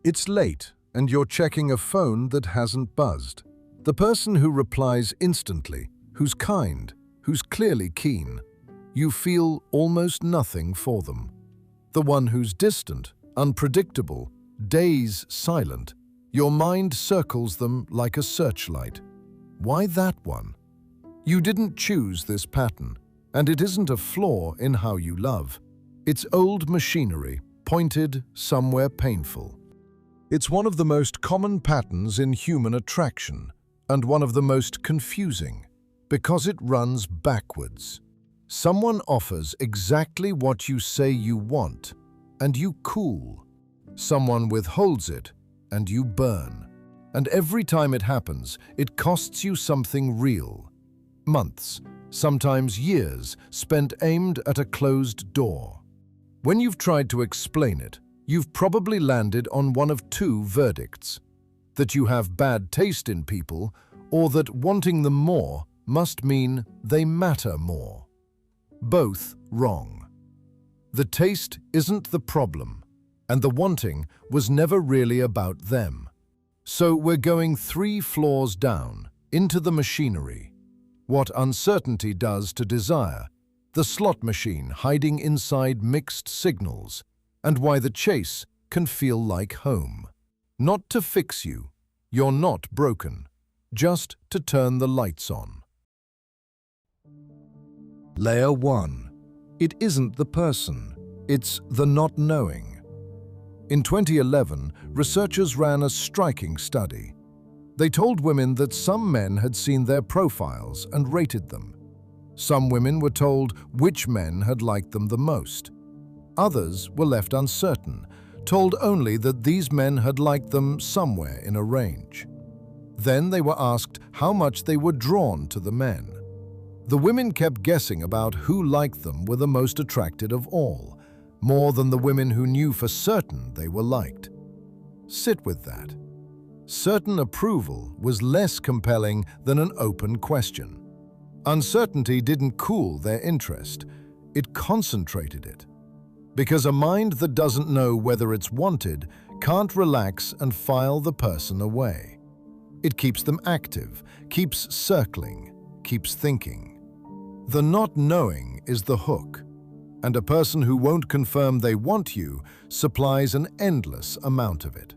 It's late, and you're checking a phone that hasn't buzzed. The person who replies instantly, who's kind, who's clearly keen, you feel almost nothing for them. The one who's distant, unpredictable, days silent, your mind circles them like a searchlight. Why that one? You didn't choose this pattern, and it isn't a flaw in how you love. It's old machinery, pointed somewhere painful. It's one of the most common patterns in human attraction, and one of the most confusing, because it runs backwards. Someone offers exactly what you say you want, and you cool. Someone withholds it, and you burn. And every time it happens, it costs you something real. Months, sometimes years, spent aimed at a closed door. When you've tried to explain it, you've probably landed on one of two verdicts: that you have bad taste in people, or that wanting them more must mean they matter more. Both wrong. The taste isn't the problem, and the wanting was never really about them. So we're going 3 floors down, into the machinery. What uncertainty does to desire, the slot machine hiding inside mixed signals, and why the chase can feel like home. Not to fix you, you're not broken, just to turn the lights on. Layer 1. It isn't the person, it's the not knowing. In 2011, researchers ran a striking study. They told women that some men had seen their profiles and rated them. Some women were told which men had liked them the most. Others were left uncertain, told only that these men had liked them somewhere in a range. Then they were asked how much they were drawn to the men. The women kept guessing about who liked them were the most attracted of all, more than the women who knew for certain they were liked. Sit with that. Certain approval was less compelling than an open question. Uncertainty didn't cool their interest, it concentrated it. Because a mind that doesn't know whether it's wanted can't relax and file the person away. It keeps them active, keeps circling, keeps thinking. The not knowing is the hook, and a person who won't confirm they want you supplies an endless amount of it.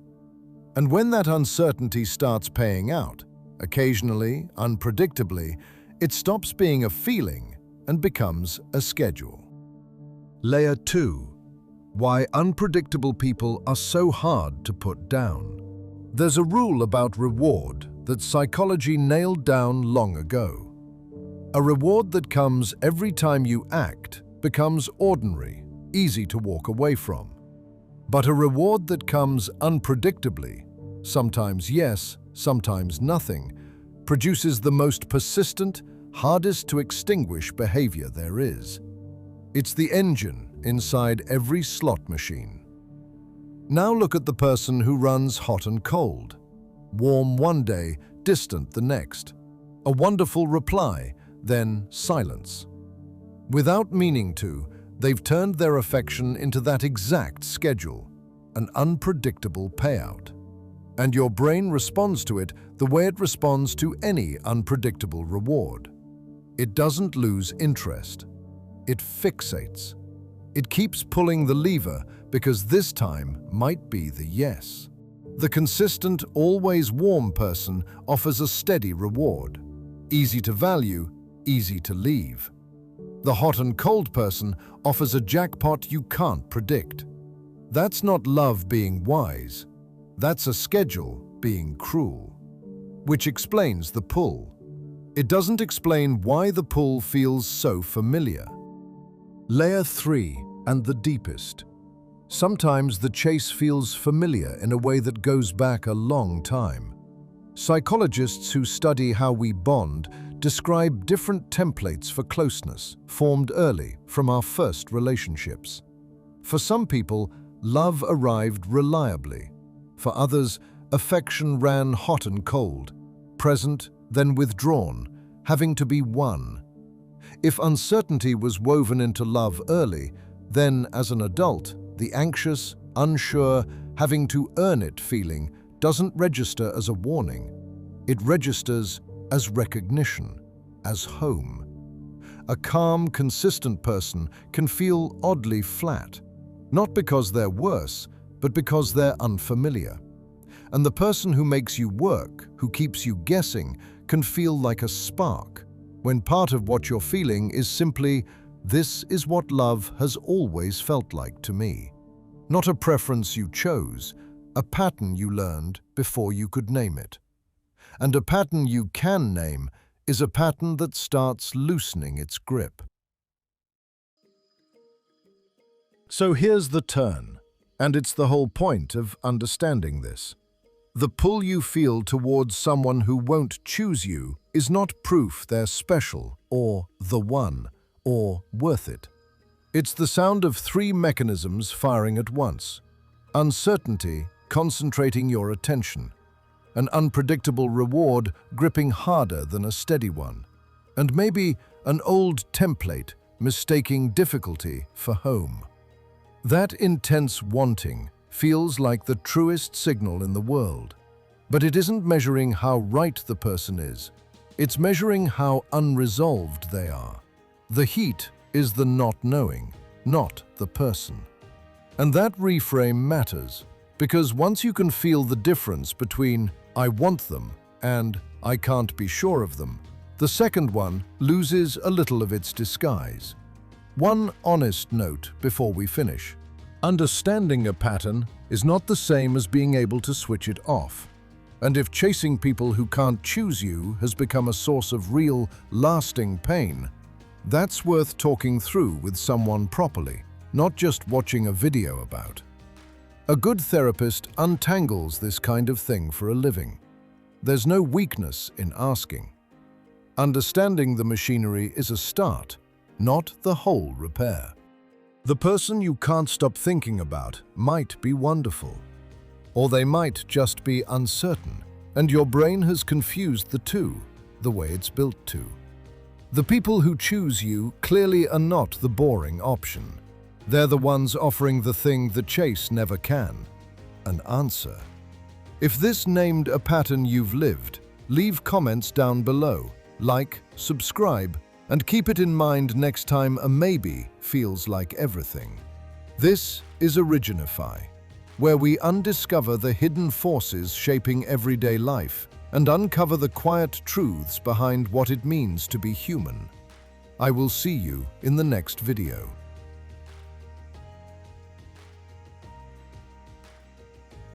And when that uncertainty starts paying out, occasionally, unpredictably, it stops being a feeling and becomes a schedule. Layer 2. Why unpredictable people are so hard to put down. There's a rule about reward that psychology nailed down long ago. A reward that comes every time you act becomes ordinary, easy to walk away from. But a reward that comes unpredictably, sometimes yes, sometimes nothing, produces the most persistent, hardest to extinguish behavior there is. It's the engine inside every slot machine. Now look at the person who runs hot and cold. Warm one day, distant the next. A wonderful reply, then silence. Without meaning to, they've turned their affection into that exact schedule, an unpredictable payout. And your brain responds to it the way it responds to any unpredictable reward. It doesn't lose interest. It fixates. It keeps pulling the lever because this time might be the yes. The consistent, always warm person offers a steady reward. Easy to value, easy to leave. The hot and cold person offers a jackpot you can't predict. That's not love being wise. That's a schedule being cruel. Which explains the pull. It doesn't explain why the pull feels so familiar. Layer 3, and the deepest. Sometimes the chase feels familiar in a way that goes back a long time. Psychologists who study how we bond describe different templates for closeness formed early from our first relationships. For some people, love arrived reliably. For others, affection ran hot and cold, present, then withdrawn, having to be won. If uncertainty was woven into love early, then as an adult, the anxious, unsure, having to earn it feeling doesn't register as a warning. It registers as recognition, as home. A calm, consistent person can feel oddly flat, not because they're worse, but because they're unfamiliar. And the person who makes you work, who keeps you guessing, can feel like a spark, when part of what you're feeling is simply, "This is what love has always felt like to me." Not a preference you chose, a pattern you learned before you could name it. And a pattern you can name is a pattern that starts loosening its grip. So here's the turn, and it's the whole point of understanding this. The pull you feel towards someone who won't choose you is not proof they're special or the one or worth it. It's the sound of three mechanisms firing at once: uncertainty concentrating your attention, an unpredictable reward gripping harder than a steady one, and maybe an old template mistaking difficulty for home. That intense wanting feels like the truest signal in the world. But it isn't measuring how right the person is. It's measuring how unresolved they are. The heat is the not knowing, not the person. And that reframe matters, because once you can feel the difference between "I want them" and "I can't be sure of them," the second one loses a little of its disguise. One honest note before we finish. Understanding a pattern is not the same as being able to switch it off. And if chasing people who can't choose you has become a source of real, lasting pain, that's worth talking through with someone properly, not just watching a video about. A good therapist untangles this kind of thing for a living. There's no weakness in asking. Understanding the machinery is a start, not the whole repair. The person you can't stop thinking about might be wonderful, or they might just be uncertain, and your brain has confused the two, the way it's built to. The people who choose you clearly are not the boring option. They're the ones offering the thing the chase never can: an answer. If this named a pattern you've lived, leave comments down below, like, subscribe, and keep it in mind next time a maybe feels like everything. This is ORIGINIFY, where we undiscover the hidden forces shaping everyday life and uncover the quiet truths behind what it means to be human. I will see you in the next video.